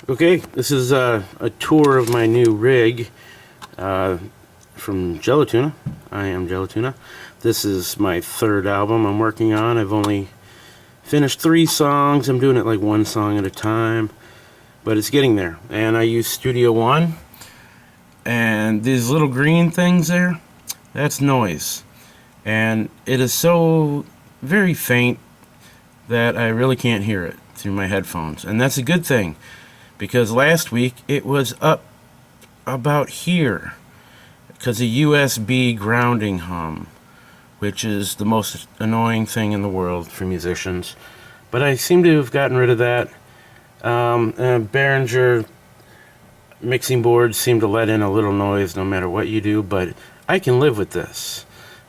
Okay, this is a tour of my new rig from Jellotuna. I am Jellotuna. This is my third album I'm working on. I've only finished 3 songs. I'm doing it like one song at a time, but it's getting there. And I use Studio One, and these little green things there, that's noise. And it is so very faint that I really can't hear it through my headphones. And that's a good thing, because last week it was up about here because of USB grounding hum, which is the most annoying thing in the world for musicians. But I seem to have gotten rid of that. Behringer mixing boards seem to let in a little noise no matter what you do, but I can live with this.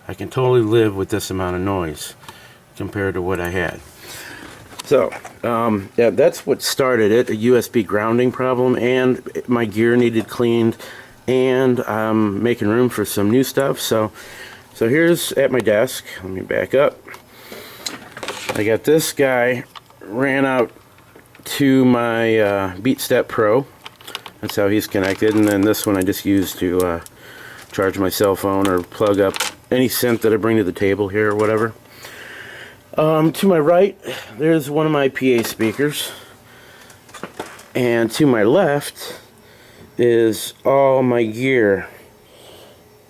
I can totally live with this amount of noise compared to what I had. So, yeah, that's what started it, a USB grounding problem, and my gear needed cleaned, and I'm making room for some new stuff. So here's at my desk. Let me back up. I got this guy ran out to my BeatStep Pro. That's how he's connected, and then this one I just use to charge my cell phone or plug up any synth that I bring to the table here or whatever. To my right, there's one of my PA speakers, and to my left is all my gear.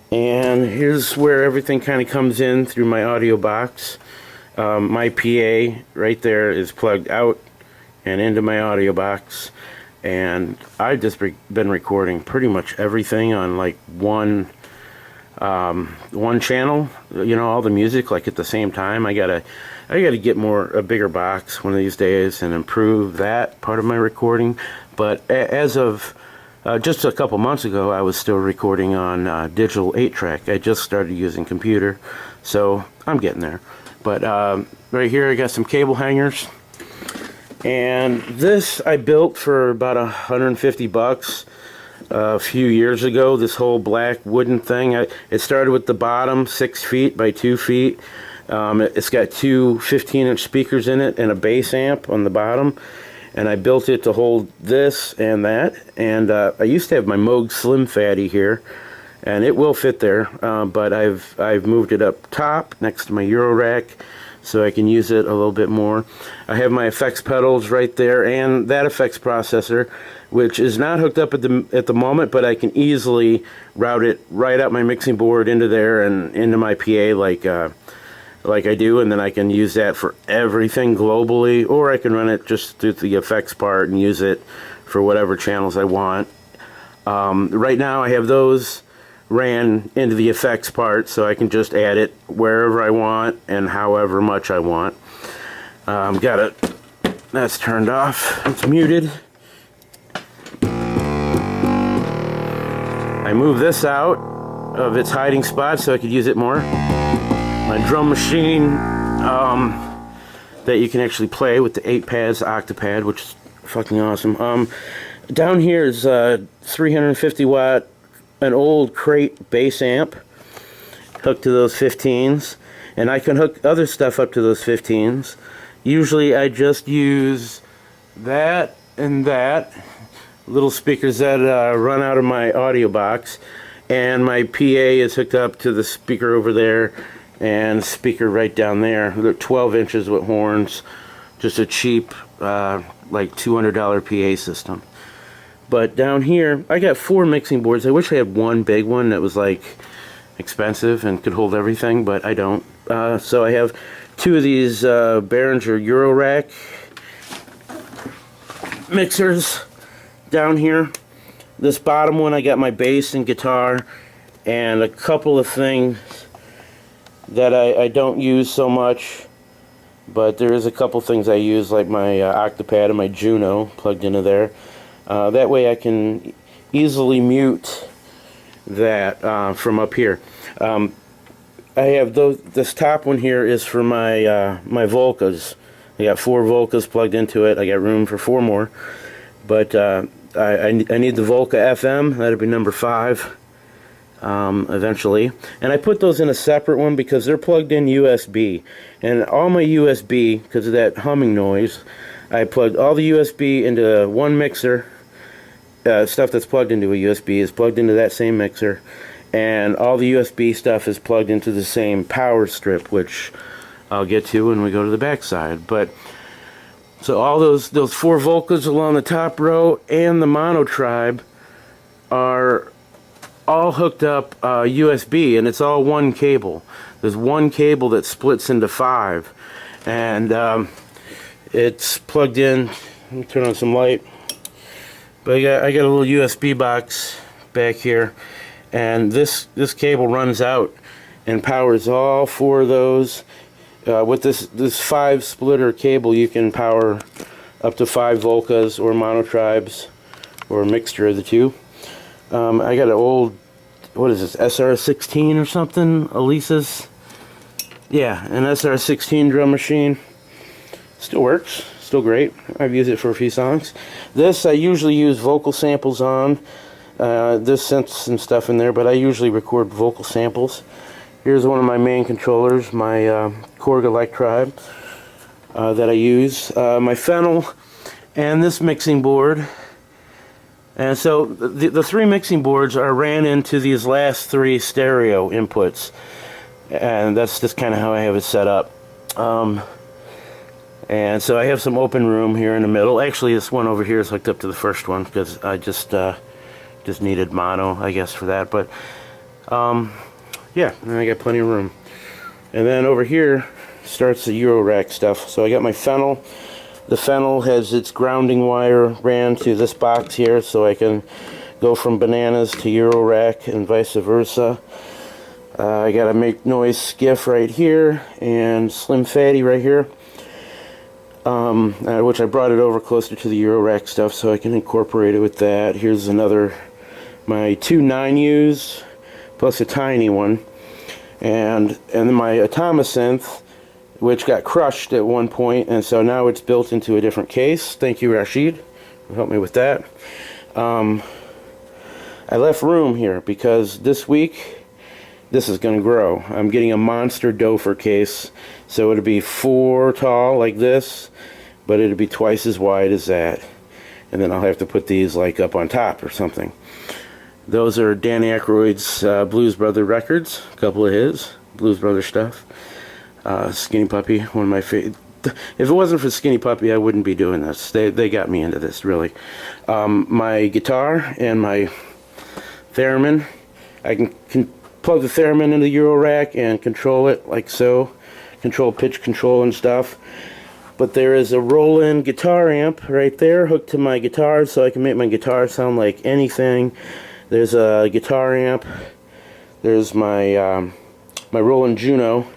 And here's where everything kind of comes in through my audio box. My PA right there is plugged out and into my audio box, and I've just been recording pretty much everything on like one channel, you know, all the music like at the same time. I gotta get a bigger box one of these days and improve that part of my recording. But as of just a couple months ago, I was still recording on digital 8-track. I just started using computer, so I'm getting there. But right here I got some cable hangers, and this I built for about $150 a few years ago. This whole black wooden thing, it started with the bottom 6 feet by 2 feet. It's got 2 15-inch speakers in it and a bass amp on the bottom, and I built it to hold this and that. And I used to have my Moog Slim Fatty here, and it will fit there, but I've moved it up top next to my Euro rack so I can use it a little bit more. I have my effects pedals right there and that effects processor, which is not hooked up at the moment, but I can easily route it right out my mixing board into there and into my PA like I do, and then I can use that for everything globally, or I can run it just through the effects part and use it for whatever channels I want. Right now I have those ran into the effects part, so I can just add it wherever I want and however much I want. Got it. That's turned off. It's muted. I move this out of its hiding spot so I could use it more. My drum machine that you can actually play with the 8 pads, Octapad, which is fucking awesome. Down here is 350 watt, an old crate bass amp hooked to those 15s, and I can hook other stuff up to those 15s. Usually I just use that and that, little speakers that run out of my audio box, and my PA is hooked up to the speaker over there and speaker right down there. They're 12 inches with horns, just a cheap like $200 PA system. But down here I got 4 mixing boards. I wish I had one big one that was like expensive and could hold everything, but I don't. So I have 2 of these Behringer Euro rack mixers down here. This bottom one I got my bass and guitar and a couple of things that I don't use so much, but there is a couple things I use, like my Octapad and my Juno plugged into there. That way I can easily mute that from up here. I have this top one here is for my my Volcas. I got 4 Volcas plugged into it. I got room for 4 more, but I need the Volca FM. That'll be number 5 eventually. And I put those in a separate one because they're plugged in USB. And all my USB, because of that humming noise, I plugged all the USB into one mixer, stuff that's plugged into a USB is plugged into that same mixer, and all the USB stuff is plugged into the same power strip, which I'll get to when we go to the back side. But so all those 4 Volcas along the top row and the mono tribe are all hooked up USB, and it's all one cable. There's one cable that splits into 5, and it's plugged in. Let me turn on some light. But I got a little USB box back here, and this cable runs out and powers all 4 of those. With this 5 splitter cable, you can power up to 5 Volcas or mono tribes, or a mixture of the two. I got an old, what is this, SR16 or something? Elisa's? Yeah, an SR16 drum machine. Still works. Still great. I've used it for a few songs. This I usually use vocal samples on. There's synths and stuff in there, but I usually record vocal samples. Here's one of my main controllers, my Korg Electribe that I use. My Fennel and this mixing board. And so the 3 mixing boards are ran into these last 3 stereo inputs. And that's just kind of how I have it set up. And so I have some open room here in the middle. Actually, this one over here is hooked up to the first one because I just needed mono, I guess, for that. But yeah, and I got plenty of room. And then over here starts the Euro rack stuff. So I got my Fennel. The Fennel has its grounding wire ran to this box here, so I can go from bananas to Euro rack and vice versa. I got a Make Noise skiff right here and Slim Fatty right here. Which I brought it over closer to the Euro rack stuff so I can incorporate it with that. Here's another, my 2 9Us plus a tiny one, and then my Atomosynth, which got crushed at one point, and so now it's built into a different case. Thank you, Rashid, who helped me with that. I left room here because this week this is going to grow. I'm getting a monster Dofer case, so it'll be 4 tall like this, but it'll be twice as wide as that. And then I'll have to put these like up on top or something. Those are Dan Aykroyd's Blues Brother records, a couple of his Blues Brother stuff. Skinny Puppy, one of my favorite. If it wasn't for Skinny Puppy, I wouldn't be doing this. They got me into this, really. My guitar and my theremin, I can plug the theremin into the Euro rack and control it like so. Control pitch control and stuff. But there is a roll-in guitar amp right there hooked to my guitar, so I can make my guitar sound like anything. There's a guitar amp. There's my my roll-in Juno,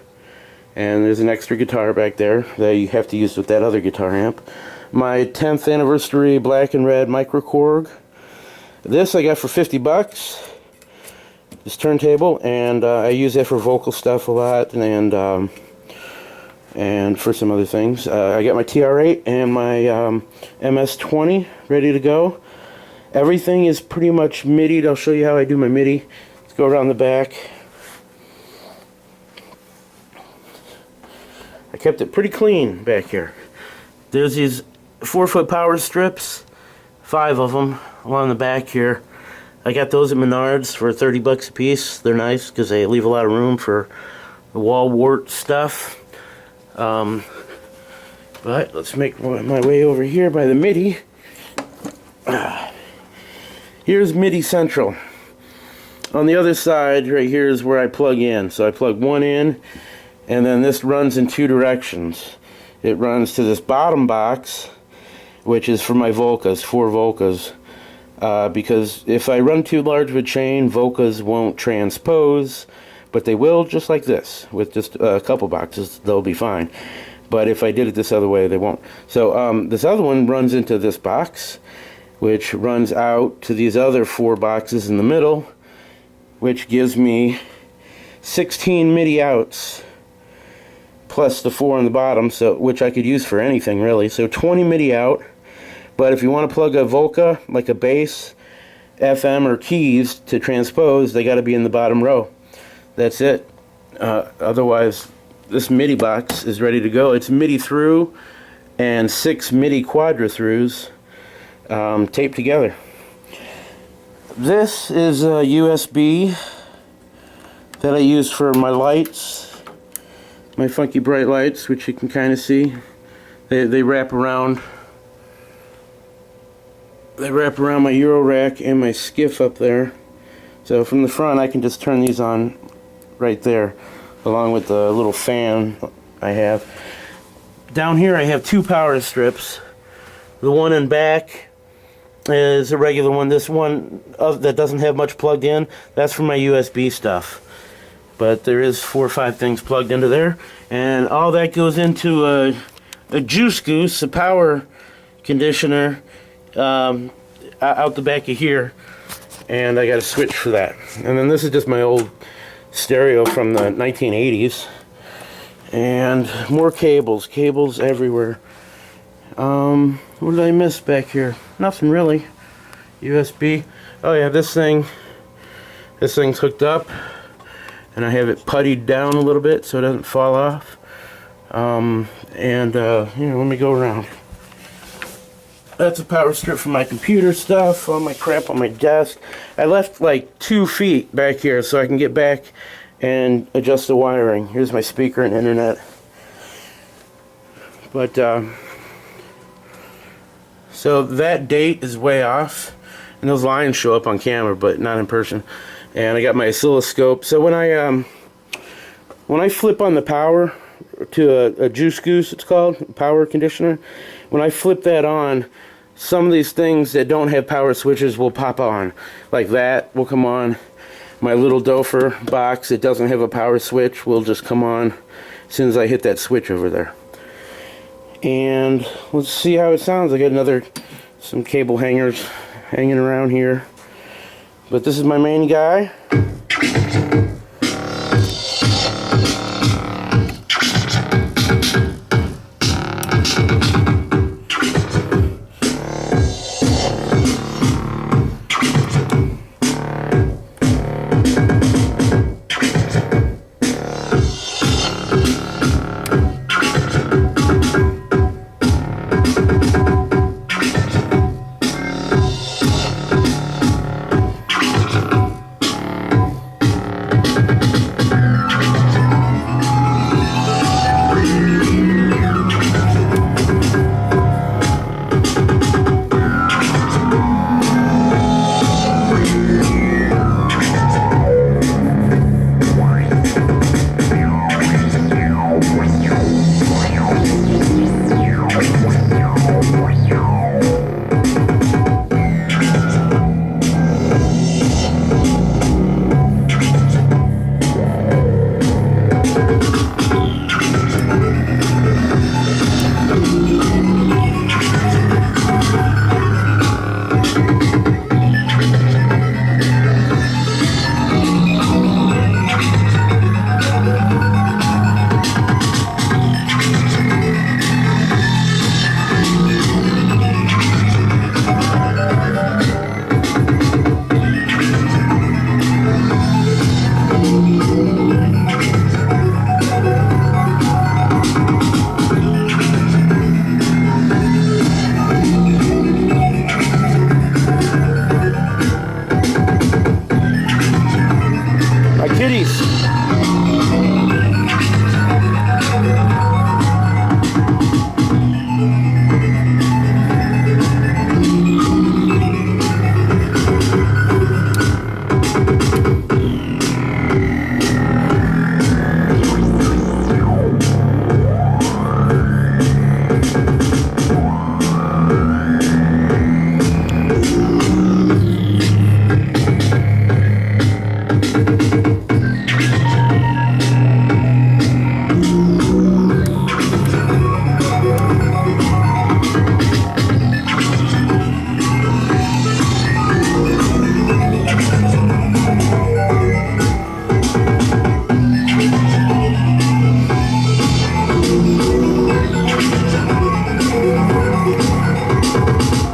and there's an extra guitar back there that you have to use with that other guitar amp. My 10th anniversary black and red micro Korg. This I got for 50 bucks. This turntable, and I use that for vocal stuff a lot, and for some other things. I got my TR8 and my MS-20 ready to go. Everything is pretty much MIDI'd. I'll show you how I do my MIDI. Let's go around the back. I kept it pretty clean back here. There's these 4-foot power strips, 5 of them along the back here. I got those at Menards for 30 bucks a piece. They're nice because they leave a lot of room for the wall wart stuff. But let's make my way over here by the MIDI. Here's MIDI Central. On the other side, right here is where I plug in. So I plug one in, and then this runs in 2 directions. It runs to this bottom box, which is for my Volcas, 4 Volcas. Because if I run too large of a chain, Volcas won't transpose, but they will just like this. With just a couple boxes, they'll be fine. But if I did it this other way, they won't. So this other one runs into this box, which runs out to these other 4 boxes in the middle, which gives me 16 MIDI outs, plus the 4 on the bottom, so which I could use for anything really. So 20 MIDI out. But if you want to plug a Volca, like a bass, FM, or keys to transpose, they got to be in the bottom row. That's it. Otherwise, this MIDI box is ready to go. It's MIDI through and 6 MIDI quadra throughs taped together. This is a USB that I use for my lights, my funky bright lights, which you can kind of see. They wrap around. They wrap around my Euro rack and my skiff up there. So from the front, I can just turn these on right there, along with the little fan I have. Down here, I have two power strips. The one in back is a regular one. This one that doesn't have much plugged in, that's for my USB stuff. But there is 4 or 5 things plugged into there, and all that goes into a juice goose, a power conditioner, out the back of here, and I got a switch for that. And then this is just my old stereo from the 1980s, and more cables everywhere. What did I miss back here? Nothing really. USB. Oh yeah, this thing's hooked up, and I have it puttied down a little bit so it doesn't fall off. Let me go around. That's a power strip for my computer stuff, all my crap on my desk. I left like 2 feet back here so I can get back and adjust the wiring. Here's my speaker and internet. But so that date is way off, and those lines show up on camera but not in person. And I got my oscilloscope. So when I flip on the power to a juice goose, it's called, power conditioner, when I flip that on, some of these things that don't have power switches will pop on. Like that will come on. My little Dofer box, it doesn't have a power switch, will just come on as soon as I hit that switch over there. And let's see how it sounds. I got some cable hangers hanging around here. But this is my main guy.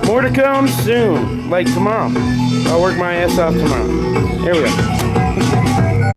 More to come soon, like tomorrow. I'll work my ass off tomorrow. Here we go.